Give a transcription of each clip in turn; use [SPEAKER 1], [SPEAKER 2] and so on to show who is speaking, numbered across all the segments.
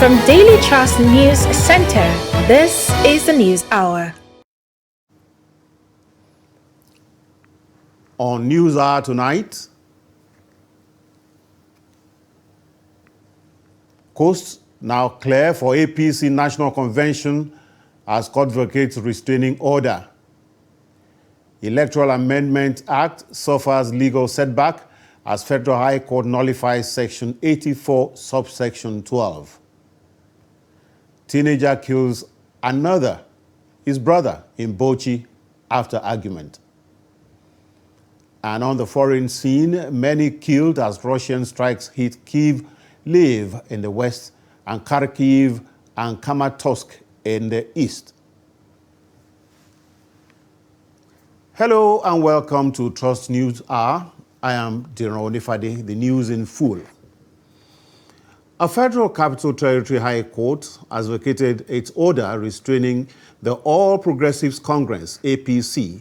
[SPEAKER 1] From Daily Trust News Center, this is the News Hour.
[SPEAKER 2] On News Hour tonight, coast now clear for APC National Convention as court vacates restraining order. Electoral Amendment Act suffers legal setback as Federal High Court nullifies Section 84, subsection 12. Teenager kills his brother in Bauchi after argument. And on the foreign scene, many killed as Russian strikes hit Kyiv, Lviv in the west, and Kharkiv and Kramatorsk in the east. Hello and welcome to Trust News Hour. I am Diron Onifade, the news in full. A Federal Capital Territory High Court has vacated its order restraining the All Progressives Congress, APC,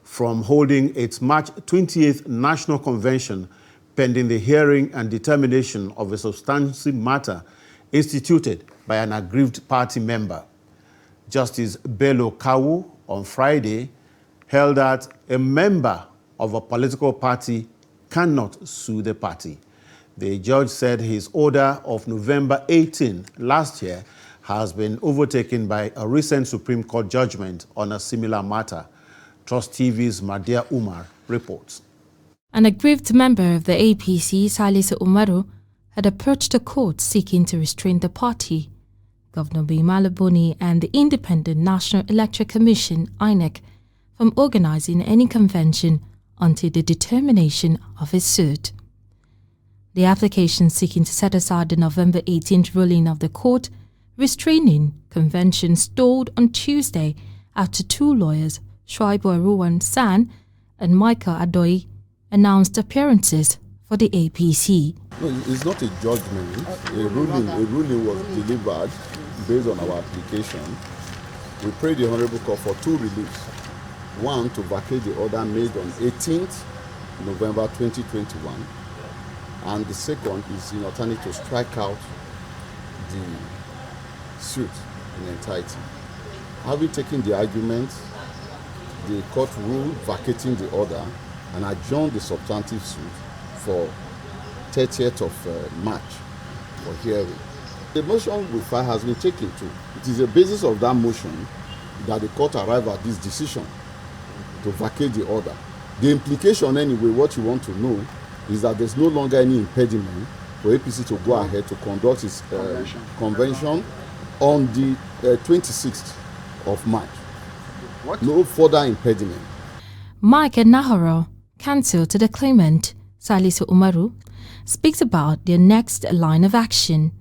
[SPEAKER 2] from holding its March 28th National Convention pending the hearing and determination of a substantive matter instituted by an aggrieved party member. Justice Bello Kawu on Friday held that a member of a political party cannot sue the party. The judge said his order of November 18 last year has been overtaken by a recent Supreme Court judgment on a similar matter. Trust TV's Madia Umar reports.
[SPEAKER 3] An aggrieved member of the APC, Salisu Umaru, had approached the court seeking to restrain the party. Governor Maimala Buni and the Independent National Electoral Commission, INEC, from organizing any convention until the determination of his suit. The application seeking to set aside the November 18th ruling of the court restraining convention stalled on Tuesday after two lawyers, Shuaibu Aruwan San and Michael Adoi, announced appearances for the APC.
[SPEAKER 4] No, it's not a judgment. A ruling was delivered based on our application. We prayed the Honorable Court for two reliefs. One, to vacate the order made on 18th November 2021. And the second is in alternative to strike out the suit in entirety. Having taken the argument, the court ruled vacating the order and adjourned the substantive suit for 30th of March for hearing. The motion we filed has been taken to. It is the basis of that motion that the court arrived at this decision to vacate the order. The implication anyway, what you want to know, is that there's no longer any impediment for APC to go ahead to conduct its convention on the 26th of March. No further impediment.
[SPEAKER 3] Mike Nahoro, counsel to the claimant, Salisu Umaru, speaks about their next line of action.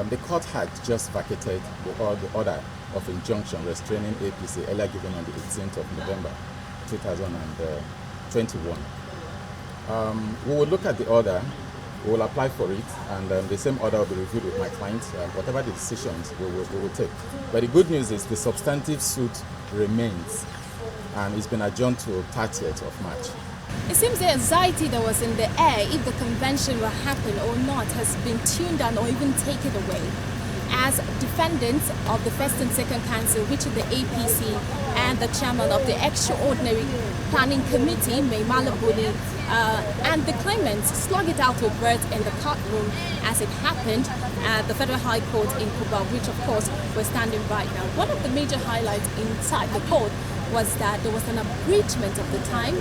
[SPEAKER 5] The court had just vacated the order of injunction restraining APC earlier given on the 18th of November 2021. We will look at the order, we will apply for it, and the same order will be reviewed with my client. Whatever the decisions we will take. But the good news is the substantive suit remains, and it's been adjourned to 30th of March.
[SPEAKER 6] It seems the anxiety that was in the air, if the convention will happen or not, has been tuned down or even taken away. As defendants of the First and Second Council, which is the APC, and the chairman of the Extraordinary Planning Committee, Maimala Buni, and the claimants slug it out with words in the courtroom as it happened at the Federal High Court in Cuba, which of course we're standing right now. One of the major highlights inside the court was that there was an abridgment of the time,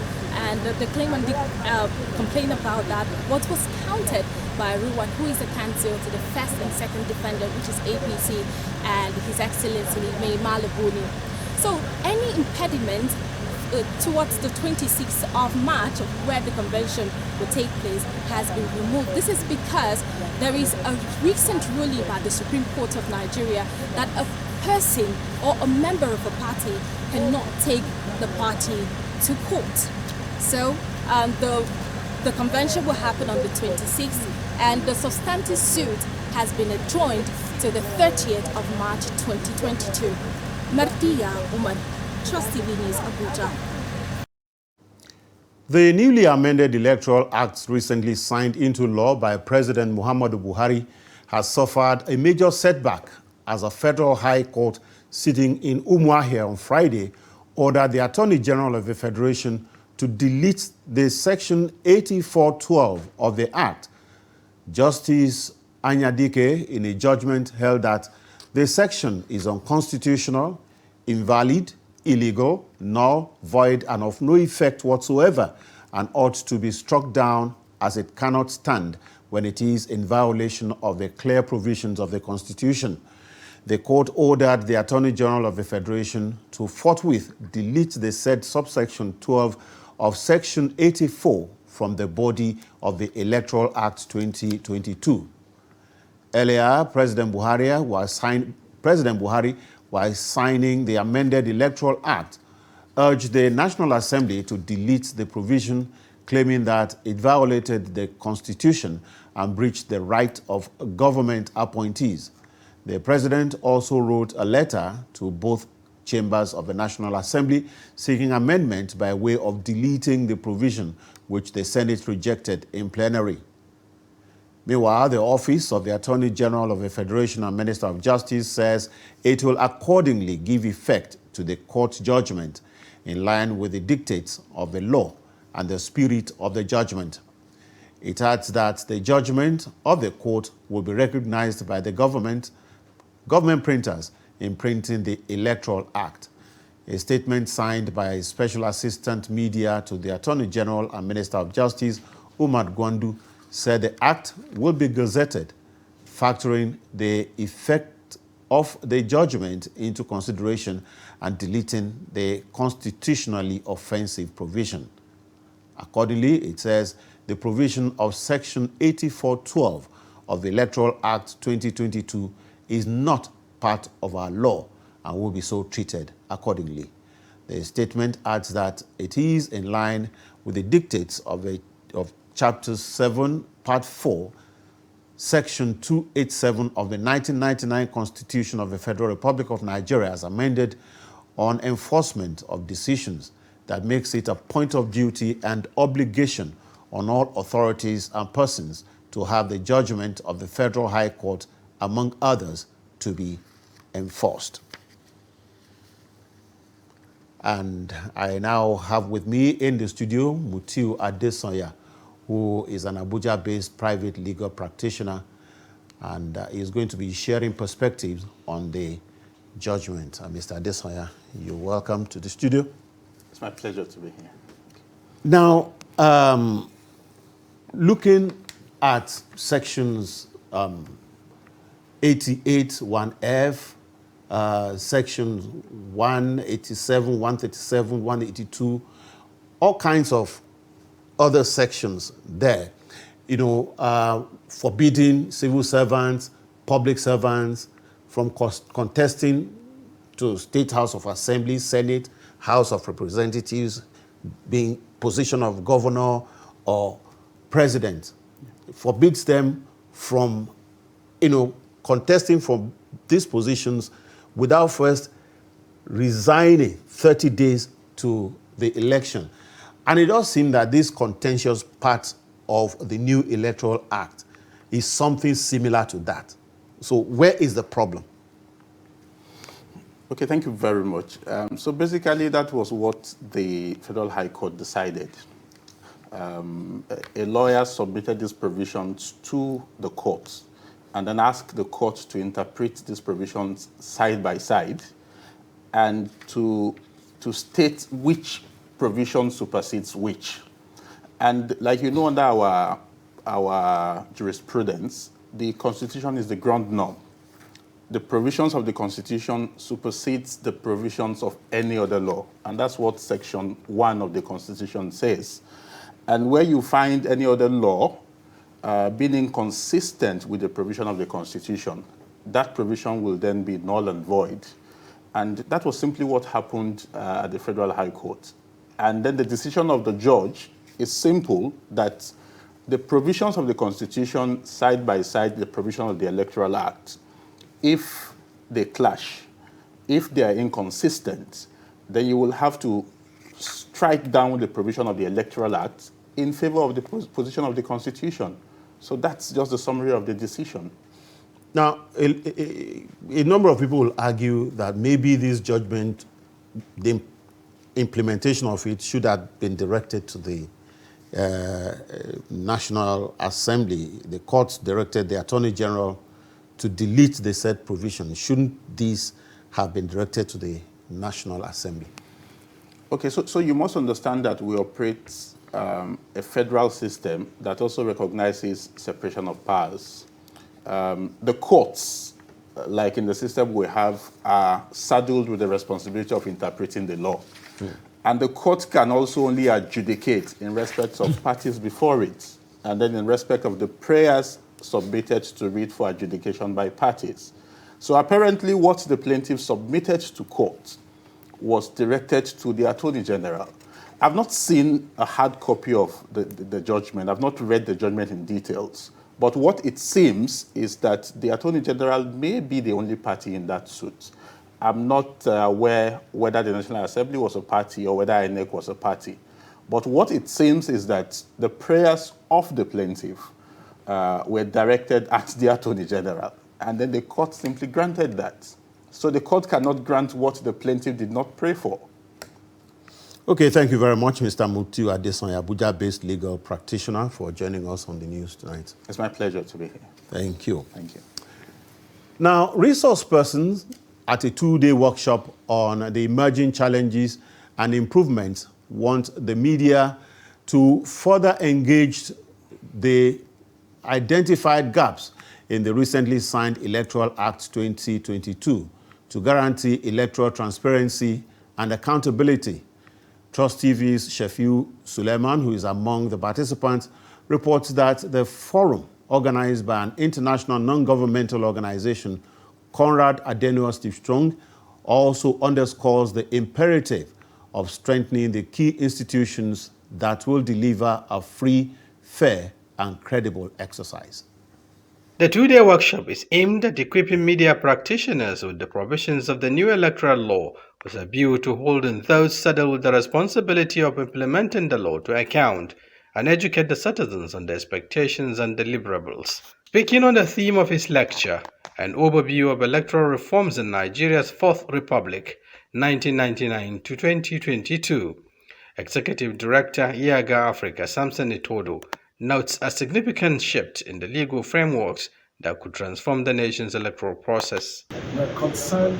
[SPEAKER 6] and the claimant complained about that. What was counted by Aruwan, who is a counsel to the first and second defendant, which is APC, and His Excellency Maimala Buni. So any impediment towards the 26th of March, where the convention will take place, has been removed. This is because there is a recent ruling by the Supreme Court of Nigeria that a person or a member of a party cannot take the party to court. So the convention will happen on the 26th, and the substantive suit has been adjourned to the 30th of March 2022. Martia Umar, Trust TV News, Abuja.
[SPEAKER 2] The newly amended Electoral Acts recently signed into law by President Muhammadu Buhari has suffered a major setback as a federal high court sitting in Umuahia on Friday ordered the Attorney General of the Federation to delete the Section 8412 of the Act. Justice Anyadike, in a judgment, held that the section is unconstitutional, invalid, illegal, null, void, and of no effect whatsoever, and ought to be struck down as it cannot stand when it is in violation of the clear provisions of the Constitution. The court ordered the Attorney General of the Federation to forthwith delete the said subsection 12 of Section 84 from the body of the Electoral Act 2022. Earlier, President Buhari, while signing the amended Electoral Act, urged the National Assembly to delete the provision, claiming that it violated the Constitution and breached the right of government appointees. The president also wrote a letter to both chambers of the National Assembly seeking amendment by way of deleting the provision which the Senate rejected in plenary. Meanwhile, the Office of the Attorney General of the Federation and Minister of Justice says it will accordingly give effect to the court judgment in line with the dictates of the law and the spirit of the judgment. It adds that the judgment of the court will be recognized by the government printers in printing the Electoral Act. A statement signed by Special Assistant Media to the Attorney General and Minister of Justice, Umar Gwandu, said the act will be gazetted, factoring the effect of the judgment into consideration and deleting the constitutionally offensive provision. Accordingly, it says the provision of Section 8412 of the Electoral Act 2022 is not part of our law and will be so treated accordingly. The statement adds that it is in line with the dictates of Chapter 7, Part 4, Section 287 of the 1999 Constitution of the Federal Republic of Nigeria as amended on enforcement of decisions that makes it a point of duty and obligation on all authorities and persons to have the judgment of the Federal High Court, among others, to be enforced. And I now have with me in the studio Mutiu Adesanya, who is an Abuja-based private legal practitioner, and is going to be sharing perspectives on the judgment. Mr. Adesanya, you're welcome to the studio.
[SPEAKER 7] It's my pleasure to be here.
[SPEAKER 2] Now, looking at sections 88, 1F, sections 187, 137, 182, all kinds of other sections there, forbidding civil servants, public servants from contesting to State House of Assembly, Senate, House of Representatives, being position of governor or president, forbids them from, contesting from these positions without first resigning 30 days to the election. And it does seem that this contentious part of the new Electoral Act is something similar to that. So where is the problem?
[SPEAKER 7] Okay, thank you very much. So basically, that was what the Federal High Court decided. A lawyer submitted these provisions to the courts and then asked the court to interpret these provisions side by side and to state which provision supersedes which. And like you know, under our jurisprudence, the Constitution is the ground norm. The provisions of the Constitution supersedes the provisions of any other law. And that's what Section 1 of the Constitution says. And where you find any other law being inconsistent with the provision of the Constitution, that provision will then be null and void. And that was simply what happened at the Federal High Court. And then the decision of the judge is simple, that the provisions of the Constitution side by side the provision of the Electoral Act, if they clash, if they are inconsistent, then you will have to strike down the provision of the Electoral Act in favor of the position of the Constitution. So that's just the summary of the decision.
[SPEAKER 2] Now, a number of people will argue that maybe this judgment, the implementation of it, should have been directed to the National Assembly. The courts directed the Attorney General to delete the said provision. Shouldn't this have been directed to the National Assembly?
[SPEAKER 7] Okay, so you must understand that we operate a federal system that also recognizes separation of powers. The courts, like in the system we have, are saddled with the responsibility of interpreting the law. And the court can also only adjudicate in respect of parties before it, and then in respect of the prayers submitted to read for adjudication by parties. So apparently what the plaintiff submitted to court was directed to the Attorney General. I've not seen a hard copy of the judgment. I've not read the judgment in details. But what it seems is that the Attorney General may be the only party in that suit. I'm not aware whether the National Assembly was a party or whether INEC was a party. But what it seems is that the prayers of the plaintiff were directed at the Attorney General. And then the court simply granted that. So the court cannot grant what the plaintiff did not pray for.
[SPEAKER 2] Okay, thank you very much, Mr. Mutiu Adesanya, Abuja-based legal practitioner, for joining us on the news tonight.
[SPEAKER 7] It's my pleasure to be here.
[SPEAKER 2] Thank you.
[SPEAKER 7] Thank you.
[SPEAKER 2] Now, resource persons at a two-day workshop on the emerging challenges and improvements want the media to further engage the identified gaps in the recently signed Electoral Act 2022 to guarantee electoral transparency and accountability. Trust TV's Shafiu Suleiman, who is among the participants, reports that the forum, organized by an international non-governmental organization, Konrad Adenauer Stiftung, also underscores the imperative of strengthening the key institutions that will deliver a free, fair, and credible exercise.
[SPEAKER 8] The two-day workshop is aimed at equipping media practitioners with the provisions of the new electoral law with a view to holding those saddled with the responsibility of implementing the law to account and educate the citizens on the expectations and deliverables. Speaking on the theme of his lecture, an overview of electoral reforms in Nigeria's Fourth Republic, 1999 to 2022, Executive Director IAGA Africa Samson Itodo notes a significant shift in the legal frameworks that could transform the nation's electoral process.
[SPEAKER 9] We're concerned,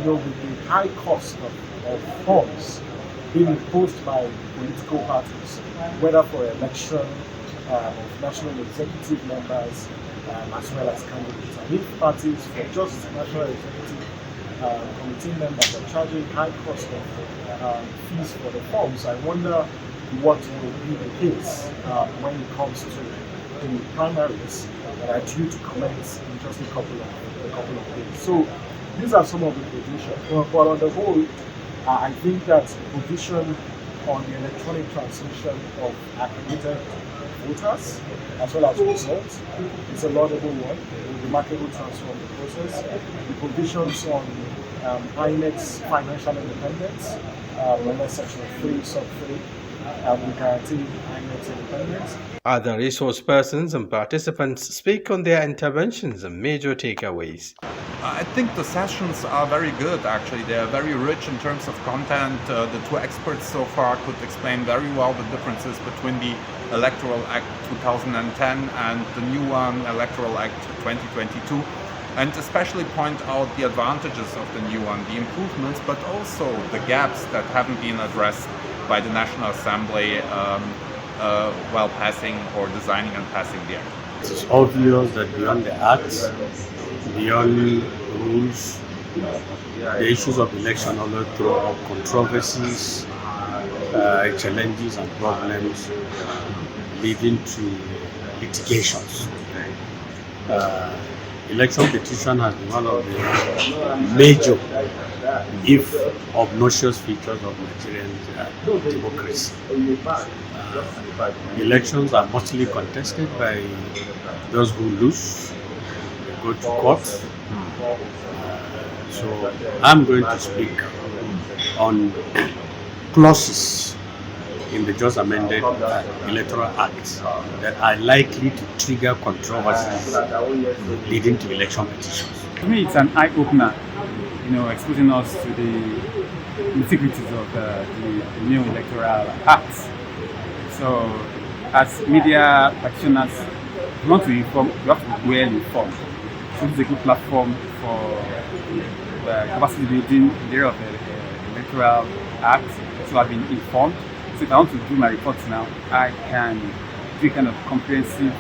[SPEAKER 9] with the high cost of forms being imposed by political parties, whether for election of national executive members as well as candidates. And if parties for just national executive committee members are charging high cost of fees for the forms, I wonder what will be the case when it comes to the primaries that are due to commence in just a couple of days. So these are some of the positions. But on the whole, I think that the position on the electronic transmission of accredited voters as well as results is a laudable one, a remarkable transform the process. The provisions on INEC's financial independence, under Section 3, Sub 3, will guarantee INEC's independence.
[SPEAKER 8] Other resource persons and participants speak on their interventions and major takeaways.
[SPEAKER 10] I think the sessions are very good, actually. They are very rich in terms of content. The two experts so far could explain very well the differences between the Electoral Act 2010 and the new one, Electoral Act 2022, and especially point out the advantages of the new one, the improvements, but also the gaps that haven't been addressed by the National Assembly while passing or designing and passing the Act.
[SPEAKER 11] It is obvious that beyond the Act, beyond rules, the issues of election always throw up controversies, challenges and problems leading to litigations. Election petition has been one of the major, if obnoxious, features of Nigerian democracy. Elections are mostly contested by those who lose, they go to court. So I'm going to speak on clauses in the just amended Electoral Act that are likely to trigger controversies leading to election petitions?
[SPEAKER 12] To me, it's an eye-opener, exposing us to the nitty-gritties of the new Electoral Act. So, as media practitioners, we want to inform, we have to be well informed. So this is a good platform for capacity building in the area of the Electoral Act. So I've been informed. So if I want to do my reports now, I can do kind of comprehensive,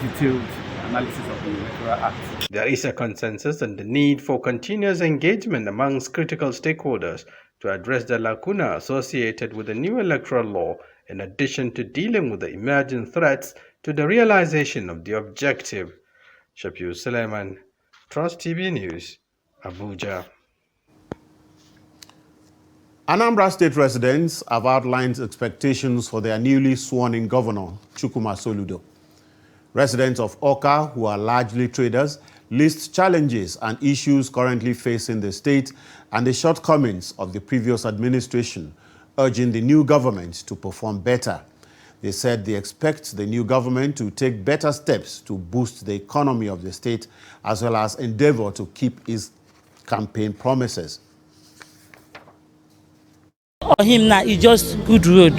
[SPEAKER 12] detailed analysis of the Electoral Act.
[SPEAKER 8] There is a consensus on the need for continuous engagement amongst critical stakeholders to address the lacuna associated with the new electoral law, in addition to dealing with the emerging threats to the realization of the objective. Shafiu Suleiman, Trust TV News, Abuja.
[SPEAKER 2] Anambra State residents have outlined expectations for their newly sworn-in governor, Chukwuma Soludo. Residents of Awka, who are largely traders, list challenges and issues currently facing the state and the shortcomings of the previous administration, urging the new government to perform better. They said they expect the new government to take better steps to boost the economy of the state, as well as endeavor to keep its campaign promises.
[SPEAKER 13] For him now, it's just good road,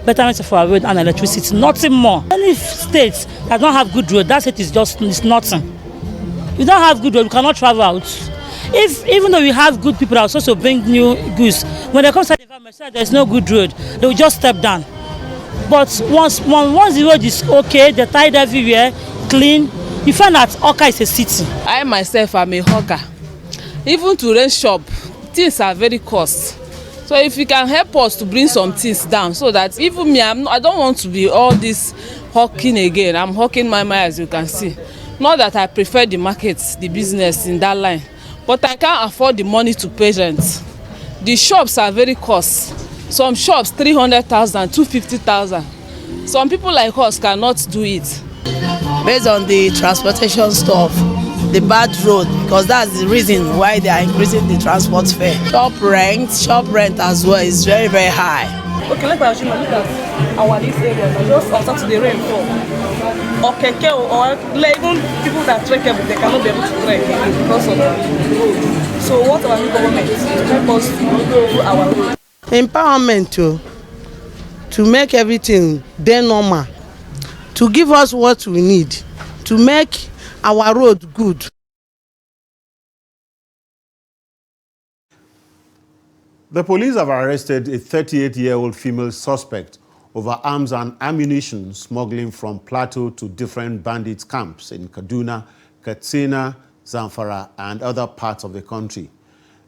[SPEAKER 13] betterment of our road and electricity, nothing more. Any states that don't have good road, that state is just nothing. You don't have good road, you cannot travel out. Even though we have good people that are supposed to bring new goods, when they come to the environment, there's no good road, they will just step down. But once the road is okay, they're tied everywhere, clean, you find that Awka is a city.
[SPEAKER 14] I myself am a hawker. Even to rent shop, things are very cost. So if you can help us to bring some things down, so that even me, I don't want to be all this hawking again. I'm hawking my mind, as you can see. Not that I prefer the market, the business in that line, but I can't afford the money to pay rent. The shops are very cost. Some shops 300,000, 250,000. Some people like us cannot do it.
[SPEAKER 15] Based on the transportation stuff, the bad road, because that's the reason why they are increasing the transport fare. Shop rent as well is very, very high.
[SPEAKER 16] Okay, look at our this area. Just after to the rainfall. Okay, or even people that trek, they cannot be able to trek because of the road. So what our new government to help us do our road?
[SPEAKER 15] Empowerment to make everything then normal, to give us what we need, to make our road good.
[SPEAKER 2] The police have arrested a 38-year-old female suspect over arms and ammunition smuggling from Plateau to different bandits camps in Kaduna, Katsina, Zamfara, and other parts of the country.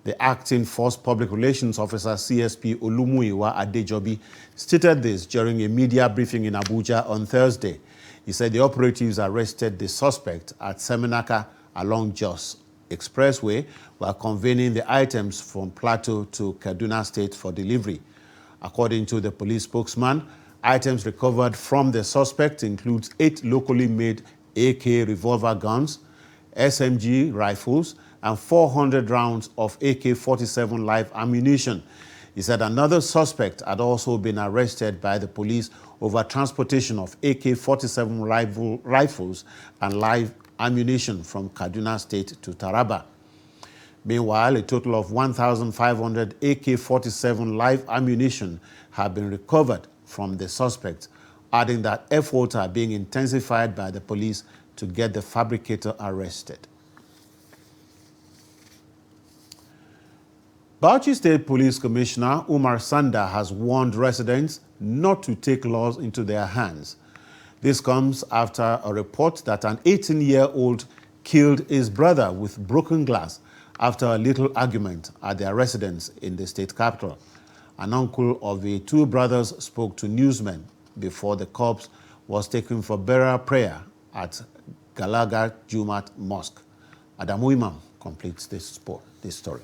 [SPEAKER 2] The acting Force Public Relations Officer, CSP Olumuyiwa Adejobi, stated this during a media briefing in Abuja on Thursday. He said the operatives arrested the suspect at Seminaka along Jos Expressway while conveying the items from Plateau to Kaduna State for delivery. According to the police spokesman, items recovered from the suspect includes 8 locally made AK revolver guns, SMG rifles, and 400 rounds of AK-47 live ammunition. He said another suspect had also been arrested by the police over transportation of AK-47 rifles and live ammunition from Kaduna State to Taraba. Meanwhile, a total of 1,500 AK-47 live ammunition have been recovered from the suspect, adding that efforts are being intensified by the police to get the fabricator arrested. Bauchi State Police Commissioner Umar Sanda has warned residents not to take laws into their hands. This comes after a report that an 18-year-old killed his brother with broken glass after a little argument at their residence in the state capital. An uncle of the 2 brothers spoke to newsmen before the corpse was taken for burial prayer at Galaga Jumat Mosque. Adamu Imam completes this story.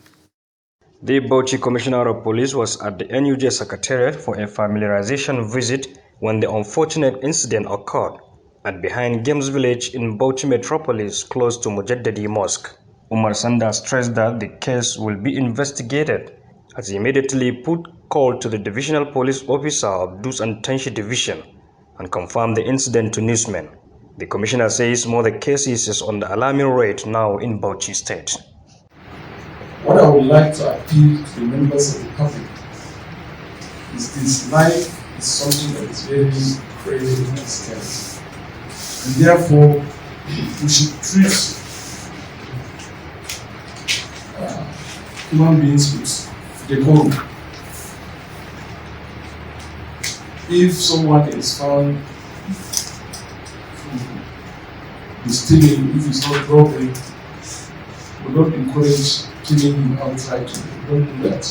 [SPEAKER 17] The Bauchi Commissioner of Police was at the NUJ Secretariat for a familiarization visit when the unfortunate incident occurred at Behind Games Village in Bauchi Metropolis close to Mujaddadi Mosque. Umar Sanda stressed that the case will be investigated as he immediately put call to the divisional police officer of Dus and Tanshi Division and confirmed the incident to newsmen. The commissioner says more the cases is on the alarming rate now in Bauchi State.
[SPEAKER 18] What I would like to appeal to the members of the public is this: life is something that is very crazy and scary. And therefore, we should treat human beings with decorum. If someone is found stealing, if it's not robbery, we don't encourage killing him outright. We don't do that.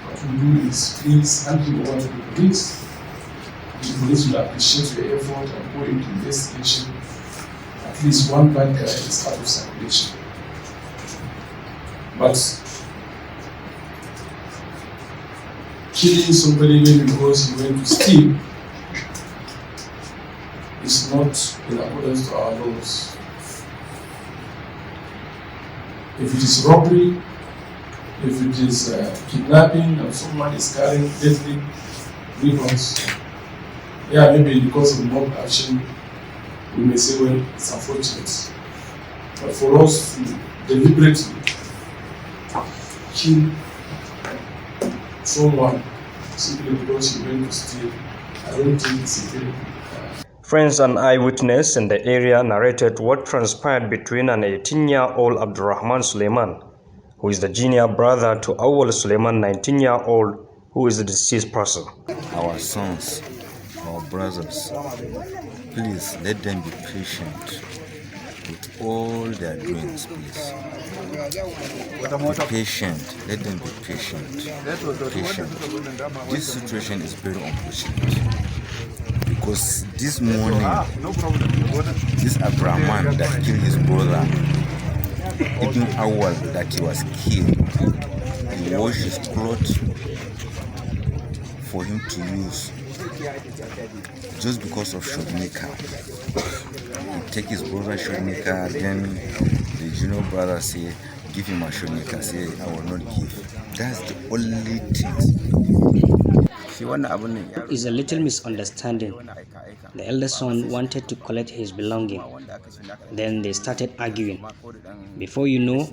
[SPEAKER 18] What we do is please hand him over to the police. The police will appreciate your effort and go into investigation. At least one bad guy is out of circulation. But killing somebody maybe because he went to steal is not in accordance to our laws. If it is robbery, if it is kidnapping, and someone is carrying deadly weapons, yeah, maybe because of mob action, we may say, well, it's unfortunate. But for us to deliberately kill someone simply because he went to steal, I don't think it's a very
[SPEAKER 17] Friends and eyewitness in the area narrated what transpired between an 18-year-old Abdurrahman Suleiman, who is the junior brother to Awal Suleiman, 19-year-old, who is the deceased person.
[SPEAKER 19] Our sons, our brothers, please let them be patient with all their doings, please. Be patient, let them be patient. Patient. This situation is very unfortunate. Because this morning, this Abrahman that killed his brother, even Awal that he was killed, he washed his clothes for him to use just because of shotmaker. He take his brother shotmaker, then the junior brother say, give him a shotmaker, say, I will not give. That's the only thing.
[SPEAKER 20] It's a little misunderstanding. The elder son wanted to collect his belonging. Then they started arguing. Before you know,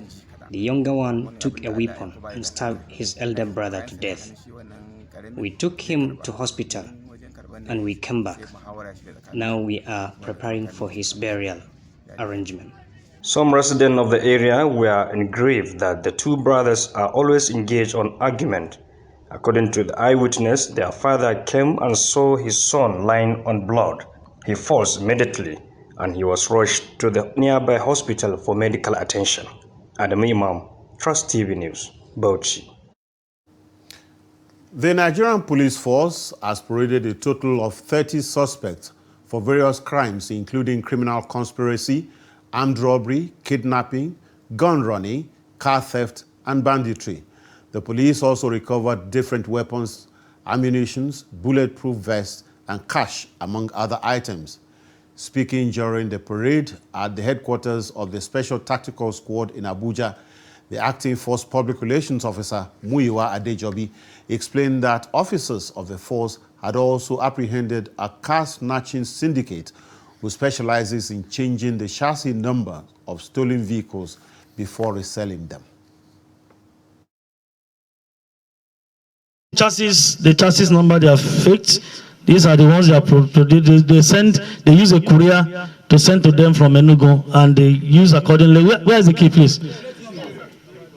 [SPEAKER 20] the younger one took a weapon and stabbed his elder brother to death. We took him to hospital and we came back. Now we are preparing for his burial arrangement.
[SPEAKER 17] Some residents of the area were aggrieved that the two brothers are always engaged on argument. According to the eyewitness, their father came and saw his son lying on blood. He falls immediately and he was rushed to the nearby hospital for medical attention. Adam Imam, Trust TV News, Bauchi.
[SPEAKER 2] The Nigerian police force has paraded a total of 30 suspects for various crimes, including criminal conspiracy, armed robbery, kidnapping, gun running, car theft, and banditry. The police also recovered different weapons, ammunition, bulletproof vests, and cash, among other items. Speaking during the parade at the headquarters of the Special Tactical Squad in Abuja, the acting force public relations officer, Muyiwa Adejobi, explained that officers of the force had also apprehended a car-snatching syndicate who specializes in changing the chassis number of stolen vehicles before reselling them.
[SPEAKER 21] The chassis number, they are faked. These are the ones they are they use a courier to send to them from Enugu, and they use accordingly. Where is the key, please?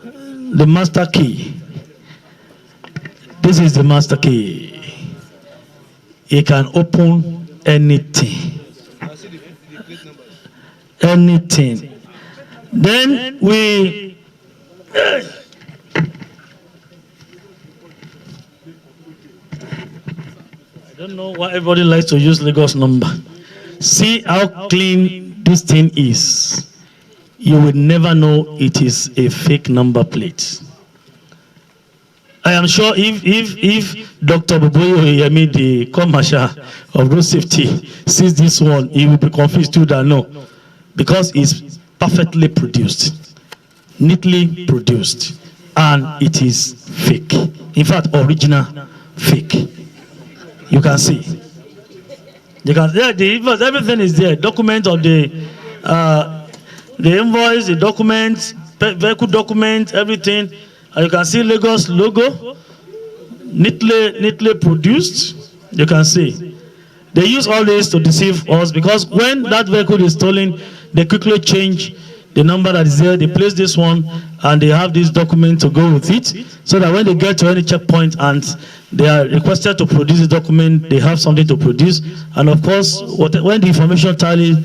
[SPEAKER 21] The master key. This is the master key. It can open anything. Anything. Then we I don't know why everybody likes to use Lagos number. See how clean this thing is. You will never know it is a fake number plate. I am sure if Dr. Buboyo Yemi, the commercial of road safety, sees this one, he will be confused too that no. Because it's perfectly produced, neatly produced, and it is fake. in fact, original, fake. You can see. You can see the invoice, everything is there. Document of the invoice, the documents, vehicle document, everything. And you can see Lagos logo, neatly produced. You can see. They use all this to deceive us because when that vehicle is stolen, they quickly change the number that is there. They place this one and they have this document to go with it, so that when they get to any checkpoint and they are requested to produce the document, they have something to produce. And of course, when the information tallies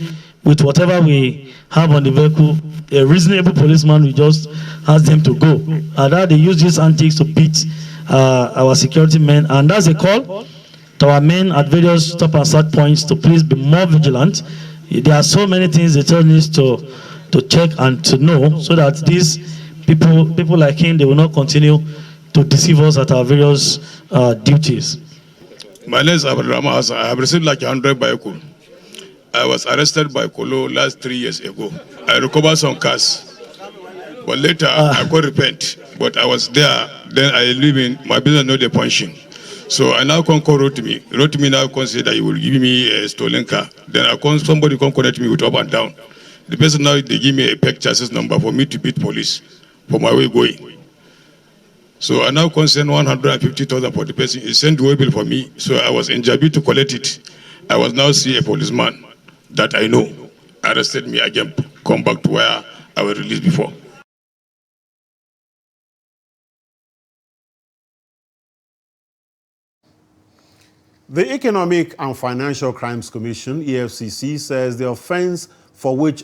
[SPEAKER 21] with whatever we have on the vehicle, a reasonable policeman will just ask them to go. And that they use these antics to beat our security men, and that's a call to our men at various stop and start points to please be more vigilant. There are so many things the church needs to check and to know, so that these people like him, they will not continue to deceive us at our various duties.
[SPEAKER 1] My name is Abraham Hassan. I have received like 100 vehicles. I was arrested by Kolo last 3 years ago. I recovered some cars, but later I could repent. But I was there, then I live in my business, not the pension. So I now come wrote me now say that he will give me a stolen car. Then somebody come connect me with up and down. The person now, they give me a PEC chassis number for me to beat police for my way going. So I now send 150,000 for the person. He sent the way bill for me. So I was in Jabi to collect it. I was now see a policeman that I know arrested me again, come back to where I was released before.
[SPEAKER 2] The Economic and Financial Crimes Commission, EFCC, says the offense for which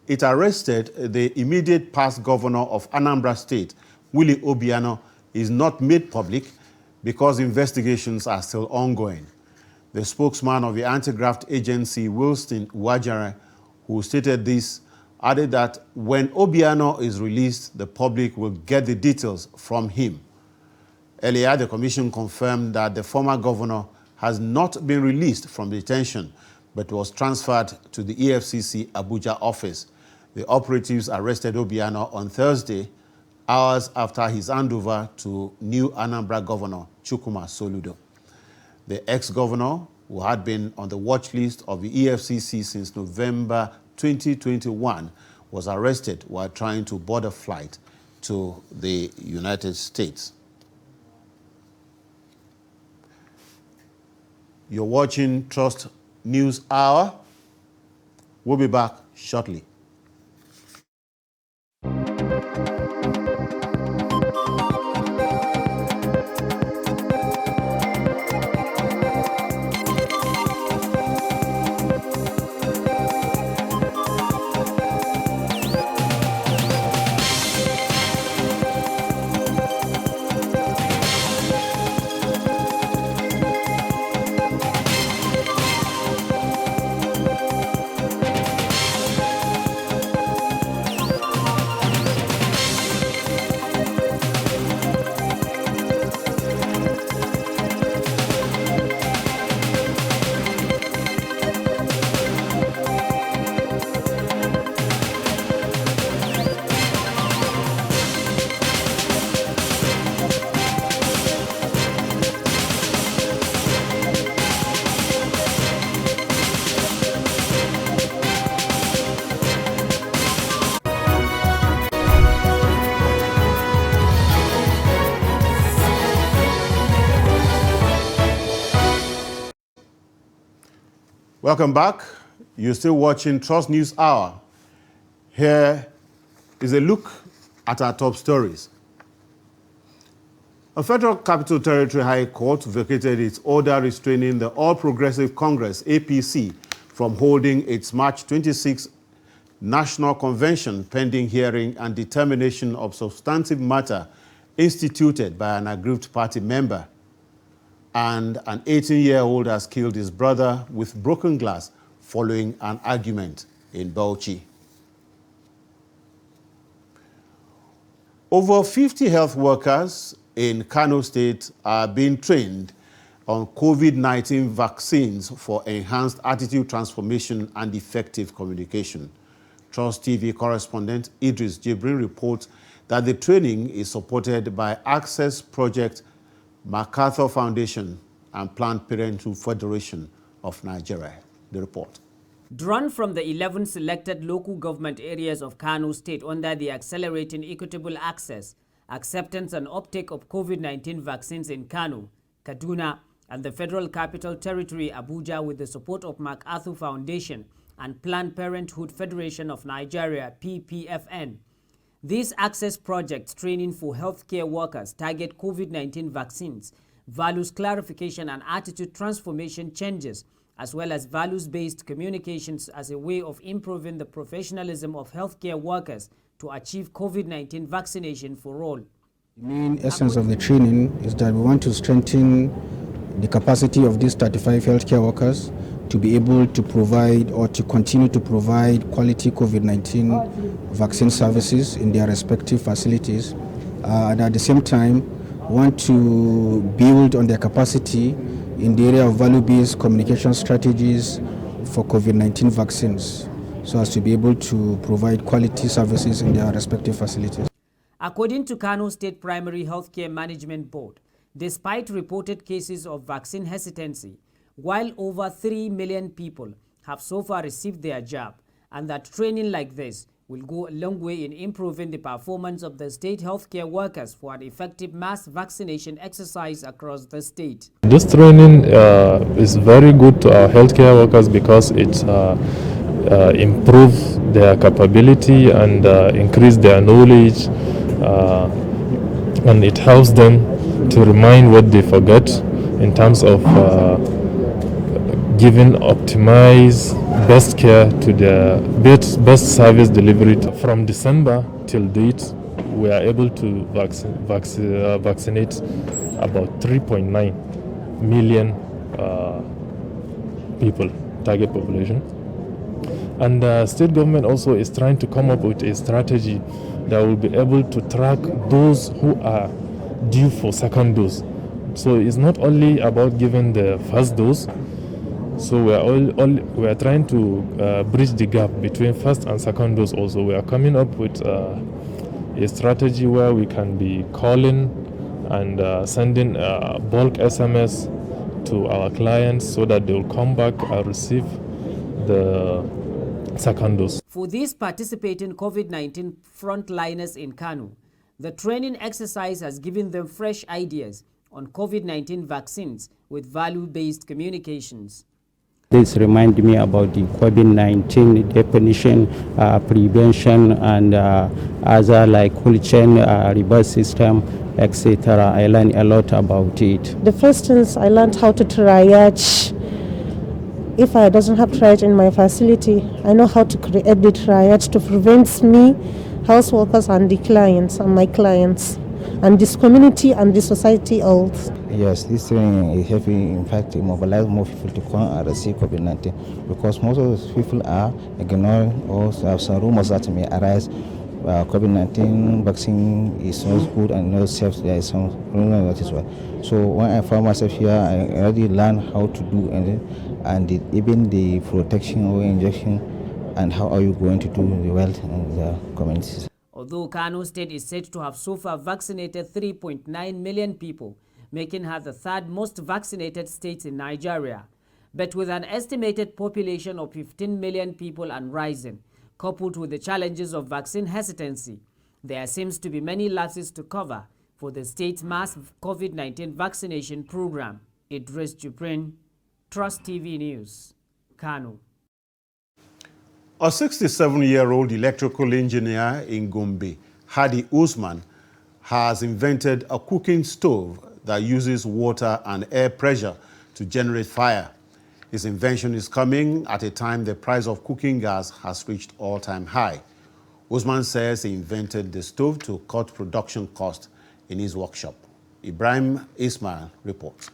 [SPEAKER 2] it arrested the immediate past governor of Anambra State, Willie Obiano, is not made public because investigations are still ongoing. The spokesman of the anti-graft agency, Wilson Wajare, who stated this, added that when Obiano is released, the public will get the details from him. Earlier, the commission confirmed that the former governor has not been released from detention, but was transferred to the EFCC Abuja office. The operatives arrested Obiano on Thursday, hours after his handover to new Anambra Governor Chukwuma Soludo. The ex-governor, who had been on the watch list of the EFCC since November 2021, was arrested while trying to board a flight to the United States. You're watching Trust News Hour. We'll be back shortly. Welcome back. You're still watching Trust News Hour. Here is a look at our top stories. A Federal Capital Territory High Court vacated its order restraining the All Progressive Congress, APC, from holding its March 26 National Convention pending hearing and determination of substantive matter instituted by an aggrieved party member. And an 18-year-old has killed his brother with broken glass following an argument in Bauchi. Over 50 health workers in Kano State are being trained on COVID-19 vaccines for enhanced attitude transformation and effective communication. Trust TV correspondent Idris Jibrin reports that the training is supported by Access Project, MacArthur Foundation, and Planned Parenthood Federation of Nigeria. The report.
[SPEAKER 4] Drawn from the 11 selected local government areas of Kano State under the Accelerating Equitable Access, Acceptance and Uptake of COVID-19 Vaccines in Kano, Kaduna, and the Federal Capital Territory, Abuja, with the support of MacArthur Foundation and Planned Parenthood Federation of Nigeria, PPFN. These access projects training for healthcare workers target COVID-19 vaccines, values clarification and attitude transformation changes, as well as values-based communications as a way of improving the professionalism of healthcare workers to achieve COVID-19 vaccination for all.
[SPEAKER 22] The main essence of the training is that we want to strengthen the capacity of these 35 healthcare workers to be able to provide or to continue to provide quality COVID-19 vaccine services in their respective facilities. And at the same time, want to build on their capacity in the area of value-based communication strategies for COVID-19 vaccines, so as to be able to provide quality services in their respective facilities.
[SPEAKER 4] According to Kano State Primary Healthcare Management Board, despite reported cases of vaccine hesitancy, while over 3 million people have so far received their jab, and that training like this will go a long way in improving the performance of the state healthcare workers for an effective mass vaccination exercise across the state.
[SPEAKER 23] This training is very good to our healthcare workers because it improves their capability and increase their knowledge, and it helps them to remind what they forget in terms of giving optimized best care to the best service delivery. From December till date, we are able to vaccinate about 3.9 million people, target population. And the state government also is trying to come up with a strategy that will be able to track those who are due for second dose. So it's not only about giving the first dose. So we are trying to bridge the gap between first and second dose also. We are coming up with a strategy where we can be calling and sending bulk SMS to our clients so that they will come back and receive the second dose.
[SPEAKER 4] For these participating COVID-19 frontliners in Kano, the training exercise has given them fresh ideas on COVID-19 vaccines with value-based communications.
[SPEAKER 24] This reminds me about the COVID-19 definition, prevention, and other like cold chain, reverse system, etc. I learned a lot about it.
[SPEAKER 25] The first is I learned how to triage. If I doesn't have triage in my facility, I know how to create the triage to prevent me, health workers, and the clients and my clients, and this community and the society also.
[SPEAKER 26] Yes, this training is helping, in fact, mobilize more people to come and receive COVID-19, because most of those people are ignoring or have some rumors that may arise. COVID-19 vaccine is not good and not safe. There is some rumors that is why. So when I found myself here, I already learned how to do and even the protection or injection, and how are you going to do the well in the communities.
[SPEAKER 4] Although Kano State is said to have so far vaccinated 3.9 million people, making her the third most vaccinated state in Nigeria. But with an estimated population of 15 million people and rising, coupled with the challenges of vaccine hesitancy, there seems to be many lapses to cover for the state's mass COVID-19 vaccination program. Idris Jubrin, Trust TV News, Kano.
[SPEAKER 2] A 67-year-old electrical engineer in Gombe, Hadi Usman, has invented a cooking stove that uses water and air pressure to generate fire. His invention is coming at a time the price of cooking gas has reached all-time high. Usman says he invented the stove to cut production costs in his workshop. Ibrahim Ismail reports.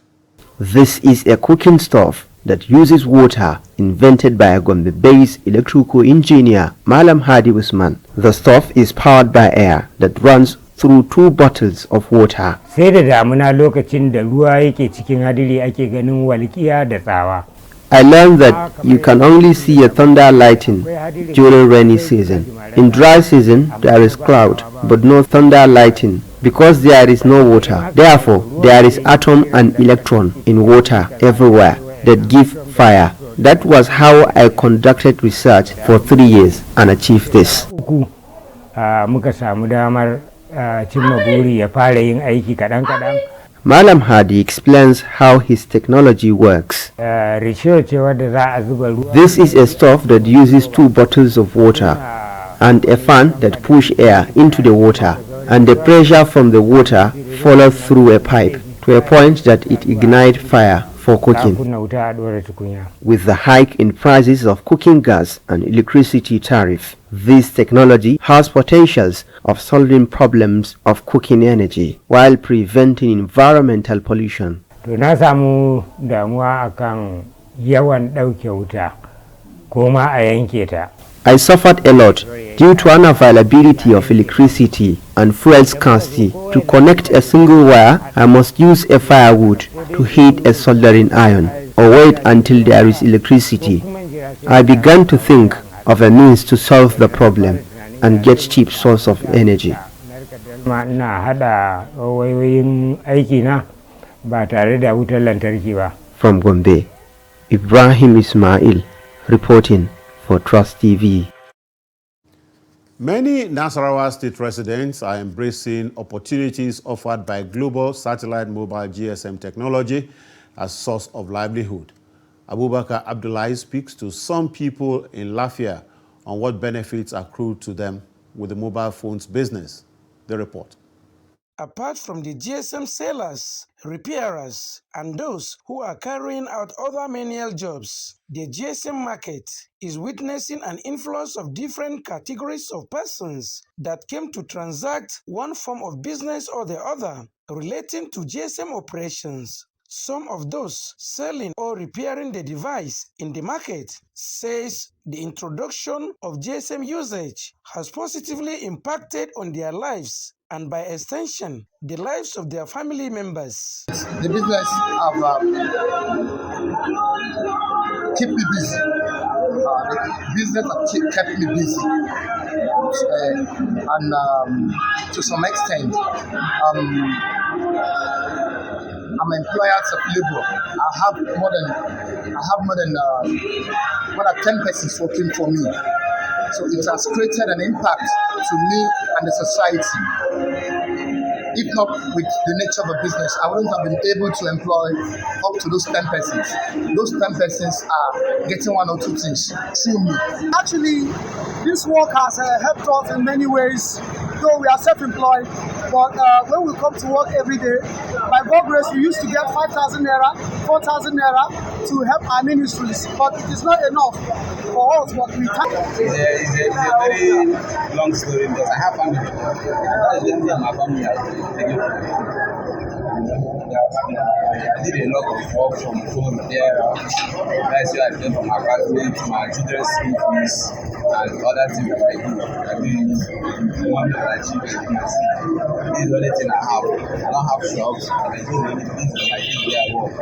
[SPEAKER 27] This is a cooking stove that uses water, invented by a Gombe-based electrical engineer, Malam Hadi Usman. The stove is powered by air that runs through 2 bottles of water.
[SPEAKER 28] Sai da damuna lokacin da ruwa yake cikin hadiri ake ganin walƙiya da tsawa.
[SPEAKER 27] I learned that you can only see a thunder lightning during rainy season. In dry season, there is cloud, but no thunder lightning, because there is no water. Therefore, there is atom and electron in water everywhere that give fire. That was how I conducted research for 3 years and achieved this. Malam Hadi explains how his technology works. This is a stove that uses 2 bottles of water and a fan that push air into the water, and the pressure from the water follows through a pipe to a point that it ignites fire for cooking. With the hike in prices of cooking gas and electricity tariff, this technology has potentials of solving problems of cooking energy while preventing environmental pollution. I suffered a lot due to unavailability of electricity and fuel scarcity. To connect a single wire, I must use a firewood to heat a soldering iron or wait until there is electricity. I began to think of a means to solve the problem and get cheap source of energy. From Gombe, Ibrahim Ismail reporting for Trust TV.
[SPEAKER 2] Many Nasarawa state residents are embracing opportunities offered by global satellite mobile GSM technology as source of livelihood. Abubakar Abdullahi speaks to some people in Lafia on what benefits accrue to them with the mobile phones business. The report.
[SPEAKER 3] Apart from the GSM sellers, repairers, and those who are carrying out other menial jobs, the GSM market is witnessing an influx of different categories of persons that came to transact one form of business or the other relating to GSM operations. Some of those selling or repairing the device in the market says the introduction of GSM usage has positively impacted on their lives and by extension, the lives of their family members.
[SPEAKER 5] The business have kept me busy. The business have kept me busy. And to some extent, I'm employer as a labor. I have more than 10 persons working for me. So it has created an impact to me and the society. If not with the nature of the business, I wouldn't have been able to employ up to those 10 persons. Those 10 persons are getting 1 or 2 things through me.
[SPEAKER 6] Actually, this work has helped us in many ways. Though we are self-employed, but when we come to work every day, by God grace, we used to get 5,000 naira, 4,000 naira to help our ministries. But it is not enough for us. But we can't.
[SPEAKER 7] It's a very long story because I have family. That is the only my family has taken from me. I did a lot of work from phone there. That's where I came from my apartment, my children's school fees, and other things that I do. I mean, one that I achieve is this is the only thing I have. I don't have shops. I do many things that I do where I work.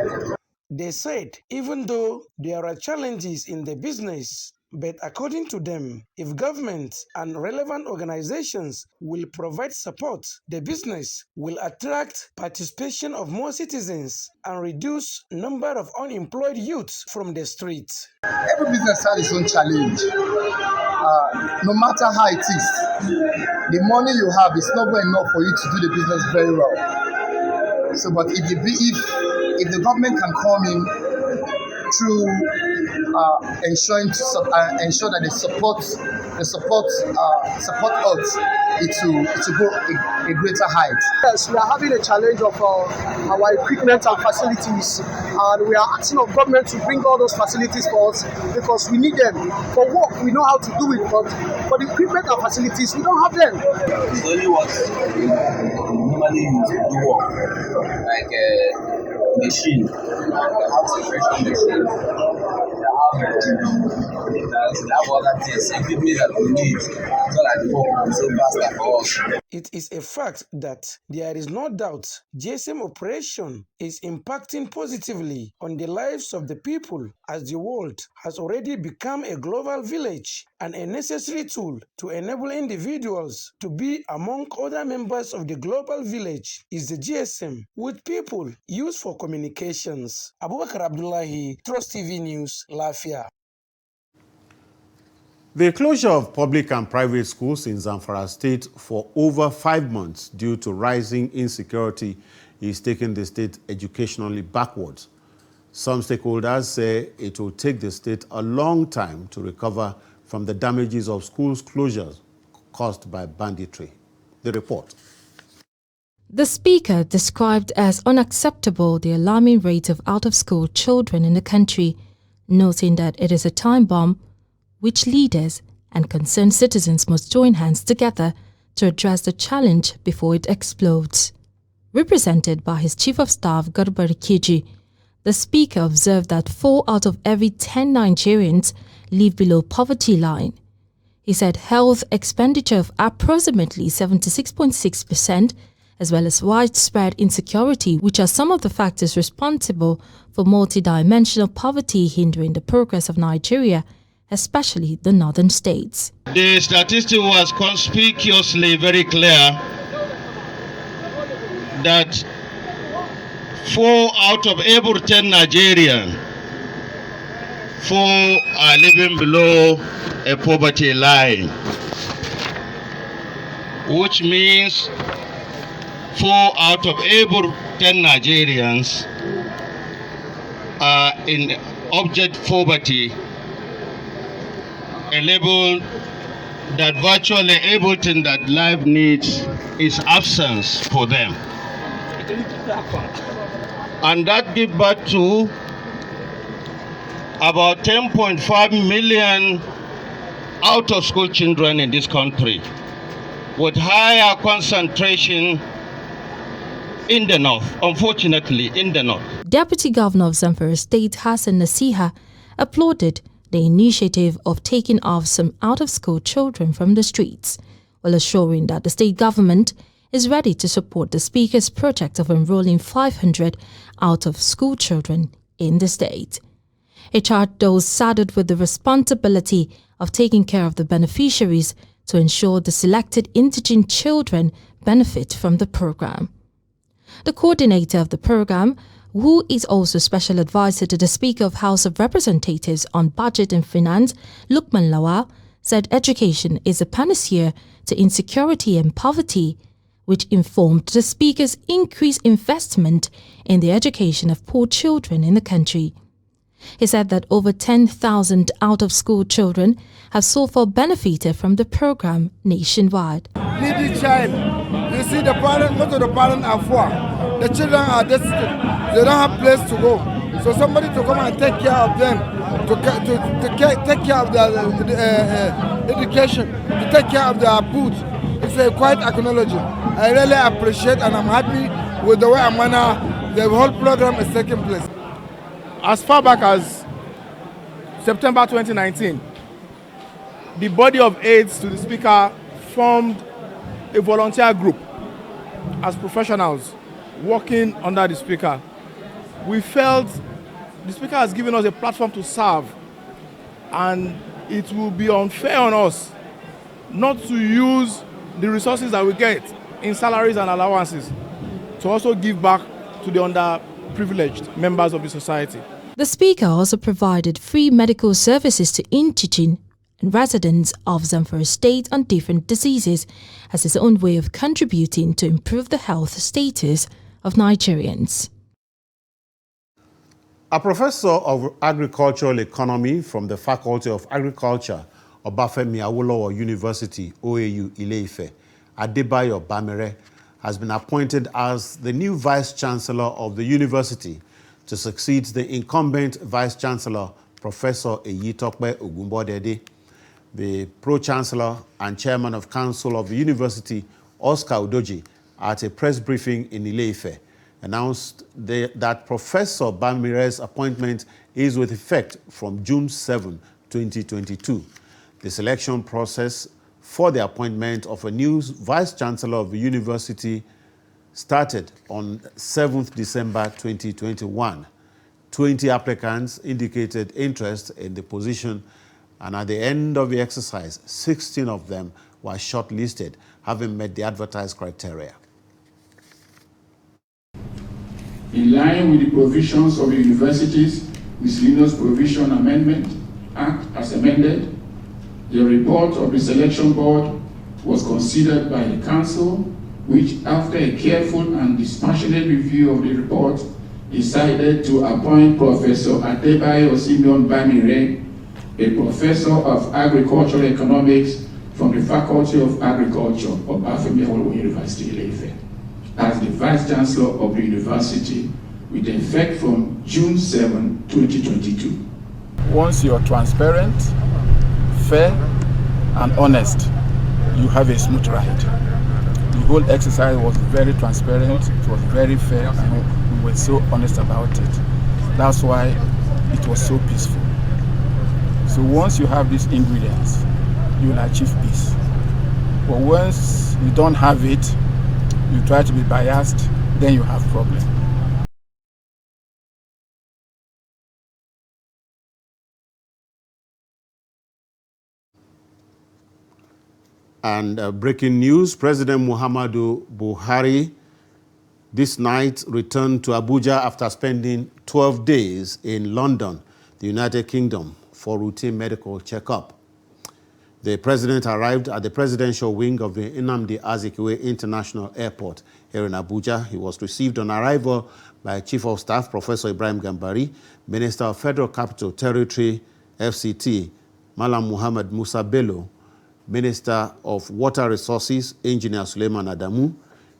[SPEAKER 3] They said even though there are challenges in the business, but according to them, if government and relevant organizations will provide support, the business will attract participation of more citizens and reduce number of unemployed youths from the streets.
[SPEAKER 5] Every business has its own challenge. No matter how it is, the money you have is not enough for you to do the business very well. So, but if the government can come in through ensure that they support us, it will go a greater height.
[SPEAKER 6] Yes, we are having a challenge of our equipment and facilities, and we are asking of government to bring all those facilities for us because we need them. For work, we know how to do it, but for the equipment and facilities, we don't have them.
[SPEAKER 7] It's only what normally use to do work, like machine, the house separation machine. That's other things, equipment that we need so that the work will be so faster for us.
[SPEAKER 3] It is a fact that there is no doubt GSM operation is impacting positively on the lives of the people, as the world has already become a global village and a necessary tool to enable individuals to be among other members of the global village is the GSM, which people use for communications. Abubakar Abdullahi, Trust TV News, Lafia.
[SPEAKER 2] The closure of public and private schools in Zamfara State for over 5 months due to rising insecurity is taking the state educationally backwards. Some stakeholders say it will take the state a long time to recover from the damages of schools closures caused by banditry. The report.
[SPEAKER 8] The speaker described as unacceptable the alarming rate of out-of-school children in the country, noting that it is a time bomb which leaders and concerned citizens must join hands together to address the challenge before it explodes. Represented by his Chief of Staff, Garba Rikiji, the speaker observed that 4 out of every 10 Nigerians live below poverty line. He said health expenditure of approximately 76.6%, as well as widespread insecurity, which are some of the factors responsible for multidimensional poverty hindering the progress of Nigeria, especially the northern states.
[SPEAKER 9] The statistic was conspicuously very clear that 4 out of every 10 Nigerians, 4 are living below a poverty line, which means 4 out of every 10 Nigerians are in abject poverty, a level that virtually everything that life needs is absence for them. And that gives birth to about 10.5 million out-of-school children in this country, with higher concentration in the north, unfortunately, in the north.
[SPEAKER 8] Deputy Governor of Zamfara State, Hassan Nasiha, applauded the initiative of taking off some out-of-school children from the streets, while assuring that the state government is ready to support the speaker's project of enrolling 500 out-of-school children in the state. He charged those saddled with the responsibility of taking care of the beneficiaries to ensure the selected indigent children benefit from the program. The coordinator of the program, who is also special advisor to the Speaker of House of Representatives on Budget and Finance, Lukman Lawal, said education is a panacea to insecurity and poverty, which informed the Speaker's increased investment in the education of poor children in the country. He said that over 10,000 out-of-school children have so far benefited from the program nationwide.
[SPEAKER 10] Needy child, you see the parents, most of the parents are poor. The children are destitute. They don't have place to go. So somebody to come and take care of them, to take care of their education, to take care of their food. It's a quite acknowledging. I really appreciate and I'm happy with the way and manner the whole program is taking place.
[SPEAKER 11] As far back as September 2019, the body of aides to the Speaker formed a volunteer group as professionals working under the Speaker. We felt the Speaker has given us a platform to serve, and it will be unfair on us not to use the resources that we get in salaries and allowances to also give back to the underprivileged members of the society.
[SPEAKER 8] The Speaker also provided free medical services to indigent and residents of Zamfara State on different diseases as his own way of contributing to improve the health status of Nigerians.
[SPEAKER 2] A professor of agricultural economy from the Faculty of Agriculture, Obafemi Awolowo University, OAU, Ile-Ife, Adebayo Bamire, has been appointed as the new Vice-Chancellor of the university to succeed the incumbent Vice-Chancellor, Professor Eyitokpe Ogunbodede. The Pro-Chancellor and Chairman of Council of the University, Oscar Udoji, at a press briefing in Ile-Ife, announced that Professor Bamire's appointment is with effect from June 7, 2022. The selection process for the appointment of a new vice-chancellor of the university started on 7th December 2021. 20 applicants indicated interest in the position, and at the end of the exercise, 16 of them were shortlisted, having met the advertised criteria.
[SPEAKER 12] In line with the provisions of the Universities Miscellaneous Provision Amendment Act as amended, the report of the selection board was considered by the council, which, after a careful and dispassionate review of the report, decided to appoint Professor Adebayo Simeon Bamire, a professor of agricultural economics from the Faculty of Agriculture of Bafemi University, Ile-Ife, as the Vice Chancellor of the university with effect from June 7, 2022.
[SPEAKER 13] Once you're transparent, fair, and honest, you have a smooth ride. The whole exercise was very transparent, it was very fair, and we were so honest about it. That's why it was so peaceful. So once you have these ingredients, you will achieve peace. But once you don't have it, you try to be biased, then you have problem.
[SPEAKER 2] And breaking news, President Muhammadu Buhari this night returned to Abuja after spending 12 days in London, the United Kingdom, for routine medical checkup. The president arrived at the presidential wing of the Nnamdi Azikiwe International Airport here in Abuja. He was received on arrival by Chief of Staff, Professor Ibrahim Gambari, Minister of Federal Capital Territory, FCT, Malam Muhammad Musa Bello, Minister of Water Resources, Engineer Suleiman Adamu,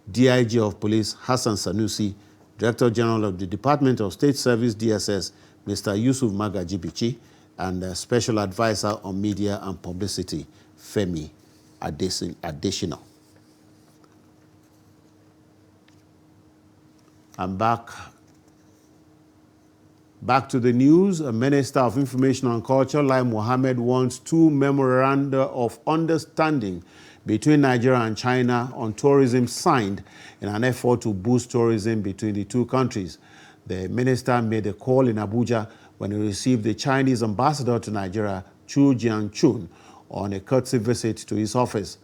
[SPEAKER 2] DIG of Police, Hassan Sanusi, Director General of the Department of State Service, DSS, Mr. Yusuf Magajibichi, and Special Advisor on Media and Publicity, Femi Adesina. And back to the news. Minister of Information and Culture, Lai Mohammed, wants 2 memoranda of understanding between Nigeria and China on tourism signed in an effort to boost tourism between the two countries. The minister made a call in Abuja when he received the Chinese ambassador to Nigeria, Chu Jianchun, on a courtesy visit to his office.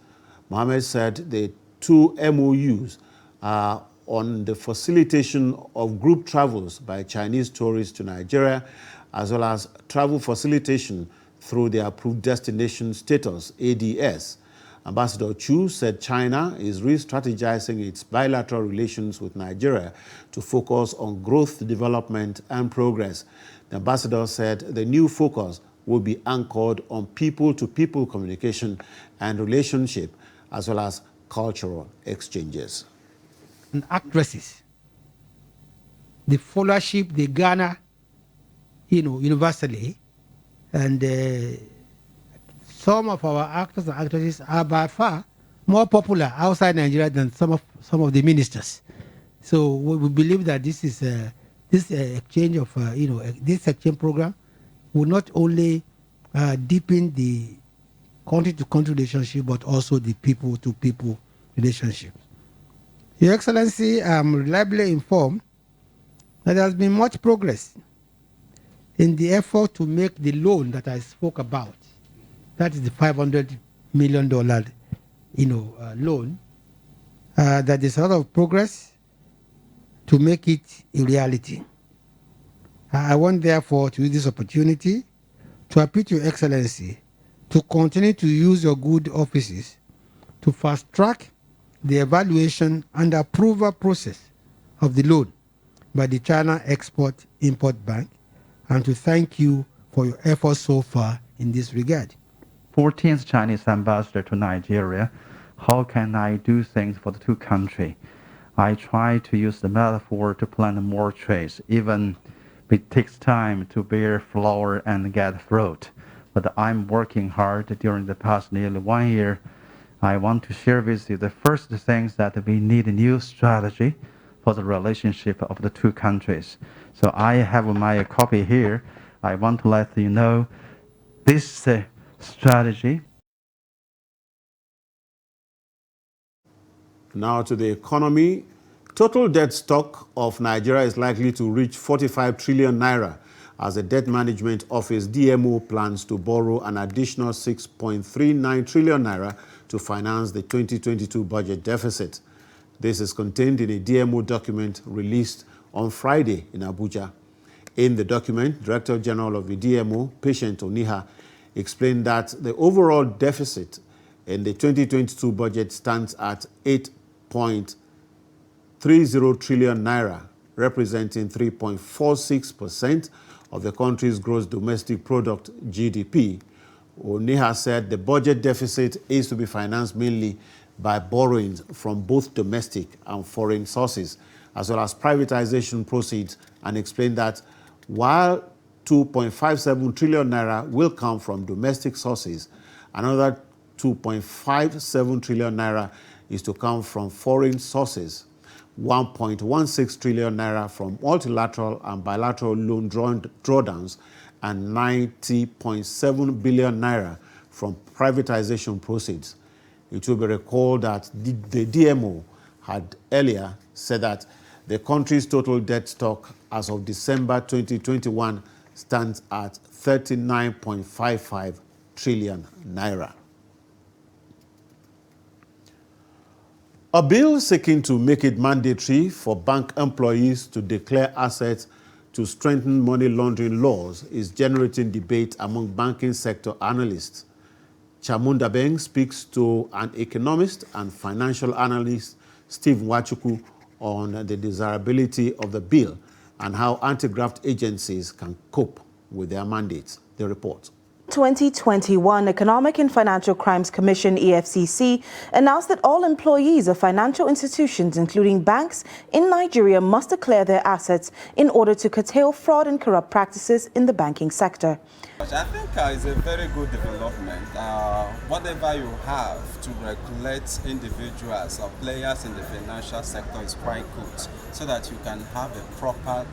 [SPEAKER 2] Mohammed said the 2 MOUs are on the facilitation of group travels by Chinese tourists to Nigeria, as well as travel facilitation through the approved destination status, ADS. Ambassador Chu said China is re-strategizing its bilateral relations with Nigeria to focus on growth, development, and progress. The ambassador said the new focus will be anchored on people-to-people communication and relationship, as well as cultural exchanges.
[SPEAKER 14] And actresses, the followership they garner, universally, and some of our actors and actresses are by far more popular outside Nigeria than some of the ministers. So we believe that this is this exchange of this exchange program will not only deepen the country-to-country relationship, but also the people-to-people relationship. Your Excellency, I'm reliably informed that there has been much progress in the effort to make the loan that I spoke about. That is the $500 million, loan. That there's a lot of progress to make it a reality. I want, therefore, to use this opportunity to appeal to Your Excellency to continue to use your good offices to fast-track the evaluation and approval process of the loan by the China Export-Import Bank, and to thank you for your efforts so far in this regard.
[SPEAKER 15] 14th Chinese ambassador to Nigeria, how can I do things for the two countries? I try to use the metaphor to plant more trees, even if it takes time to bear flower and get fruit. But I'm working hard during the past nearly 1 year. I want to share with you the first things that we need a new strategy for the relationship of the two countries. So I have my copy here. I want to let you know this strategy
[SPEAKER 2] Now to the economy. Total debt stock of Nigeria is likely to reach 45 trillion naira as the Debt Management Office DMO plans to borrow an additional 6.39 trillion naira to finance the 2022 budget deficit. This is contained in a DMO document released on Friday in Abuja. In the document, Director General of the DMO, Patient Oniha, explained that the overall deficit in the 2022 budget stands at 8.30 trillion naira, representing 3.46% of the country's gross domestic product, GDP. Oniha said the budget deficit is to be financed mainly by borrowings from both domestic and foreign sources, as well as privatization proceeds, and explained that while 2.57 trillion naira will come from domestic sources, another 2.57 trillion naira is to come from foreign sources, 1.16 trillion naira from multilateral and bilateral loan drawdowns, and 90.7 billion naira from privatization proceeds. It will be recalled that the DMO had earlier said that the country's total debt stock as of December 2021 stands at 39.55 trillion naira. A bill seeking to make it mandatory for bank employees to declare assets to strengthen money laundering laws is generating debate among banking sector analysts. Chamun Dabeng speaks to an economist and financial analyst, Steve Nwachukwu, on the desirability of the bill and how anti-graft agencies can cope with their mandates. The report.
[SPEAKER 1] 2021 Economic and Financial Crimes Commission EFCC announced that all employees of financial institutions, including banks in Nigeria, must declare their assets in order to curtail fraud and corrupt practices in the banking sector.
[SPEAKER 16] I think it's a very good development. Whatever you have to regulate individuals or players in the financial sector is quite good, so that you can have a proper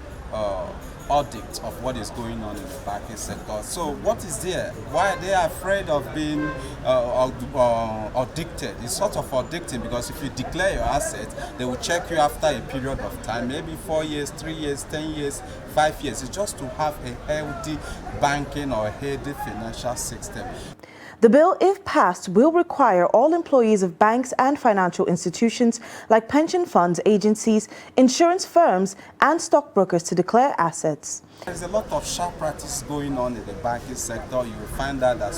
[SPEAKER 16] audit of what is going on in the banking sector. So what is there? Why are they afraid of being audited? It's sort of addicting, because if you declare your assets, they will check you after a period of time, maybe 4 years, 3 years, 10 years, 5 years. It's just to have a healthy banking or a healthy financial system.
[SPEAKER 1] The bill, if passed, will require all employees of banks and financial institutions like pension funds, agencies, insurance firms, and stockbrokers to declare assets.
[SPEAKER 16] There's a lot of sharp practice going on in the banking sector. You will find out that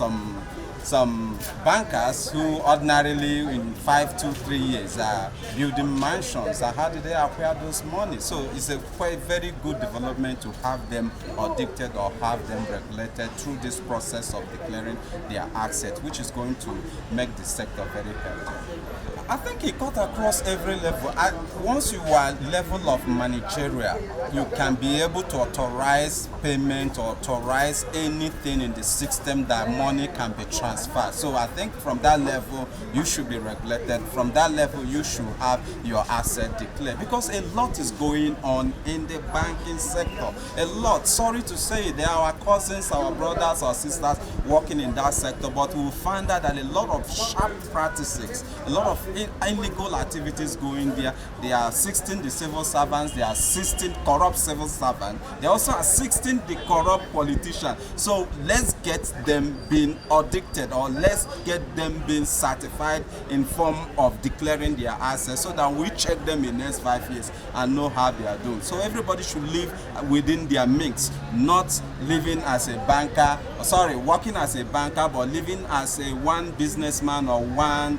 [SPEAKER 16] some bankers who ordinarily in 5 to 3 years are building mansions, how did they acquire those money? So it's a quite very good development to have them audited or have them regulated through this process of declaring their assets, which is going to make the sector very healthy. I think it cut across every level. Once you are level of managerial, you can be able to authorize payment or authorize anything in the system that money can be transferred. So I think from that level, you should be regulated. From that level, you should have your asset declared, because a lot is going on in the banking sector. A lot. Sorry to say, there are our cousins, our brothers, our sisters working in that sector, but we will find out that a lot of sharp practices, a lot of illegal activities going there. They are assisting the civil servants, they are assisting corrupt civil servants, they also assisting the corrupt politicians. So let's get them being audited, or let's get them being certified in form of declaring their assets, so that we check them in the next 5 years and know how they are doing. So everybody should live within their means, not living as a banker, working as a banker, but living as a one businessman or one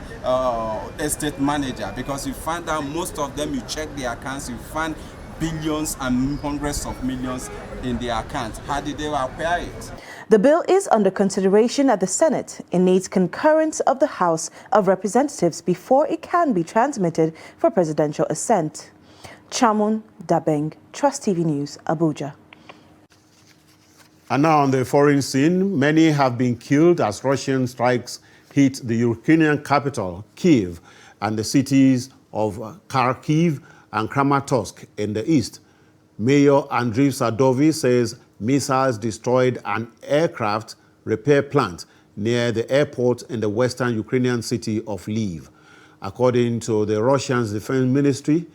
[SPEAKER 16] estate manager, because you find out most of them, you check their accounts, you find billions and hundreds of millions in their accounts. How did they acquire it?
[SPEAKER 1] The bill is under consideration at the Senate. It needs concurrence of the House of Representatives before it can be transmitted for presidential assent. Chamun Dabeng, Trust TV News, Abuja.
[SPEAKER 2] And now on the foreign scene, many have been killed as Russian strikes hit the Ukrainian capital, Kyiv, and the cities of Kharkiv and Kramatorsk in the east. Mayor Andriy Sadovy says missiles destroyed an aircraft repair plant near the airport in the western Ukrainian city of Lviv. According to the Russian Defense Ministry,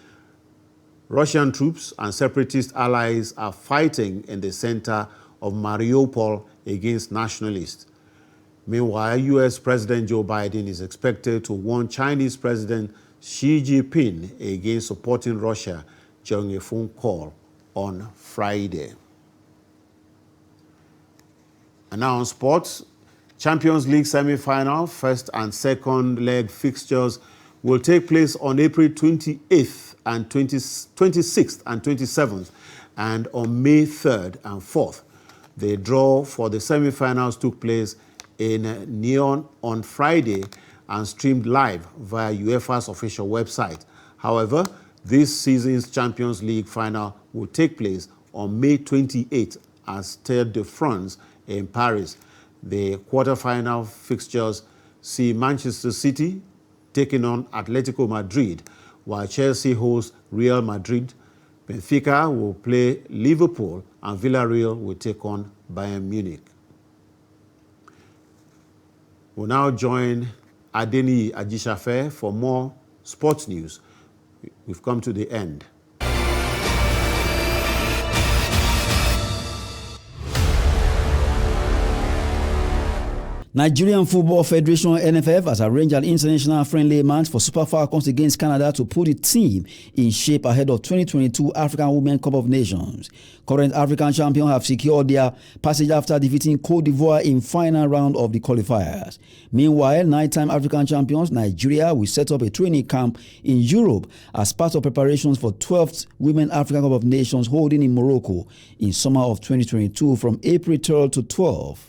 [SPEAKER 2] Russian troops and separatist allies are fighting in the center of Mariupol against nationalists. Meanwhile, U.S. President Joe Biden is expected to warn Chinese President Xi Jinping against supporting Russia during a phone call on Friday. And now on sports, Champions League semi-final, first and second leg fixtures will take place on April 28th and 26th and 27th, and on May 3rd and 4th. The draw for the semi-finals took place in Nyon on Friday and streamed live via UEFA's official website. However, this season's Champions League final will take place on May 28th at Stade de France in Paris. The quarter-final fixtures see Manchester City taking on Atletico Madrid, while Chelsea hosts Real Madrid. Benfica will play Liverpool, and Villarreal will take on Bayern Munich. We'll now join Adeni Ajishafe for more sports news. We've come to the end.
[SPEAKER 17] Nigerian Football Federation (NFF) has arranged an international friendly match for Super Falcons against Canada to put the team in shape ahead of 2022 African Women Cup of Nations. Current African champions have secured their passage after defeating Cote d'Ivoire in final round of the qualifiers. Meanwhile, nine-time African champions Nigeria will set up a training camp in Europe as part of preparations for 12th Women African Cup of Nations holding in Morocco in summer of 2022 from April 3rd to 12th.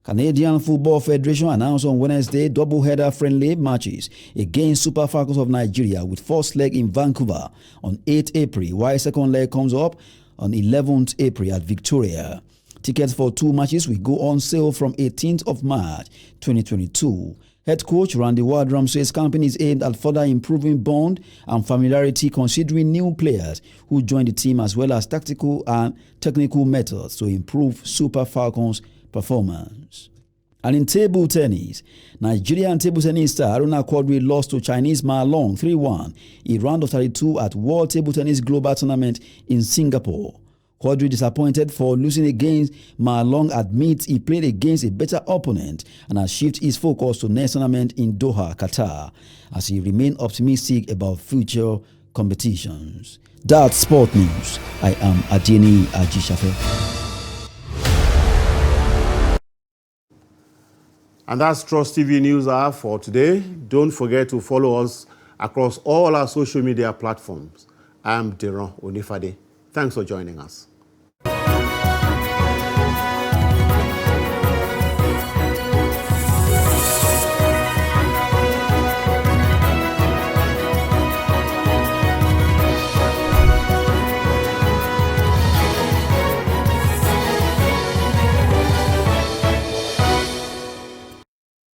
[SPEAKER 17] Canadian Football Federation announced on Wednesday double-header friendly matches against Super Falcons of Nigeria, with first leg in Vancouver on 8th April, while second leg comes up on 11th April at Victoria. Tickets for two matches will go on sale from 18th of March 2022. Head coach Randy Wardrum says campaign is aimed at further improving bond and familiarity, considering new players who join the team, as well as tactical and technical methods to improve Super Falcons' performance. And in table tennis, Nigerian table tennis star Aruna Quadri lost to Chinese Ma Long 3-1 in round of 32 at World Table Tennis Global Tournament in Singapore. Quadri, disappointed for losing against Ma Long, admits he played against a better opponent and has shifted his focus to next tournament in Doha, Qatar, as he remains optimistic about future competitions. That's Sport News. I am Adeni Ajishafe.
[SPEAKER 2] And that's Trust TV News Hour for today. Don't forget to follow us across all our social media platforms. I'm Deron Onifade. Thanks for joining us.